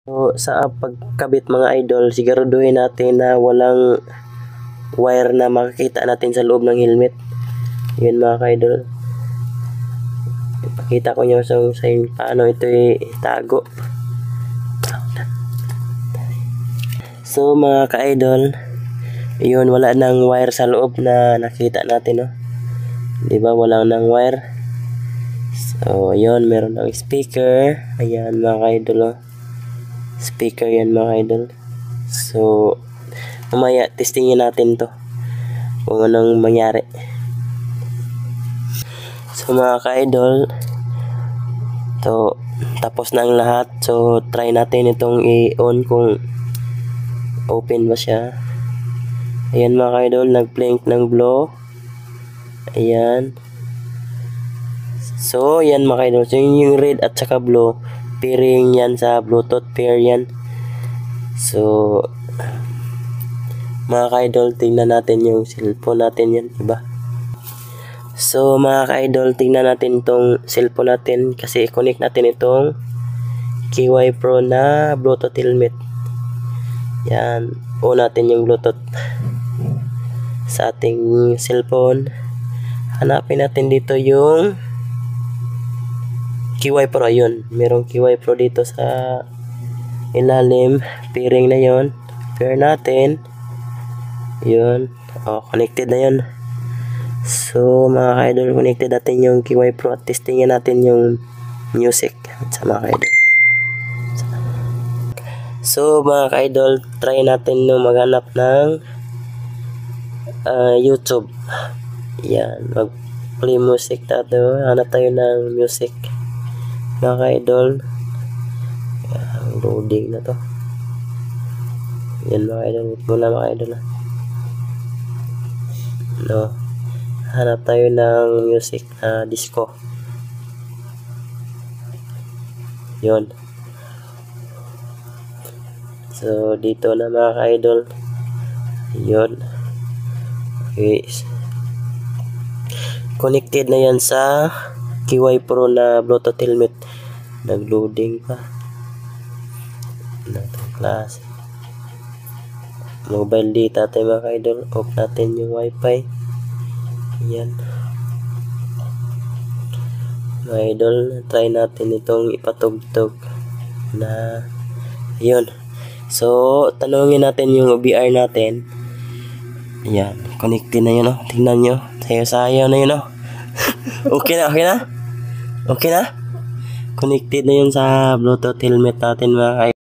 So, sa pagkabit mga idol, siguraduhin natin na walang wire na makikita natin sa loob ng helmet. Yun mga ka-idol. Ipakita ko nyo sa paano ito itago. So mga ka-idol, yun, wala nang wire sa loob na nakita natin, no? Diba, wala nang wire. So yun, meron ng speaker. Ayan mga ka-idol, oh. Speaker yan mga idol. So mamaya testingin natin to kung anong mangyari. So mga ka-idol, to tapos na ang lahat. So try natin itong i-on kung open ba siya. Ayan mga ka-idol, nag-blink ng blow. Ayan. So yan mga ka-idol, so yung red at saka blue, pairing yan sa Bluetooth, pair yan. So mga ka-idol, tingnan natin yung cellphone natin yan, diba? So mga ka-idol, tingnan natin itong cellphone natin kasi i-connect natin itong KY Pro na Bluetooth helmet. Yan, on natin yung Bluetooth sa ating cellphone. Hanapin natin dito yung KY Pro. Ayun, merong KY Pro dito sa ilalim, pairing na yon. Pair natin. Yun, connected na yun. So mga ka-idol, connected natin yung KY Pro at testingin natin yung music sa mga ka-idol. So mga ka-idol, try natin no maghanap ng YouTube. Yan, mag-play music tayo. Hanap tayo ng music mga ka-idol. Loading na to. Yan mga ka-idol, wait muna mga ka-idol, no, hanap tayo ng music na disco. Yun. So dito na mga ka-idol. Yun. Okay. Connected na yan sa KY Pro na Bluetooth helmet. Nag-loading pa. Natong klase. Mobile data tayo mga ka-idol. Off natin yung wifi. Yan. Mga idol, try natin itong ipatugtog na yun. So tanungin natin yung OBR natin. Yan, connected na yun, oh. Tingnan nyo, sayo-sayo na yun, oh. Okay na, okay na? Okay na? Connected na yun sa Bluetooth helmet natin mga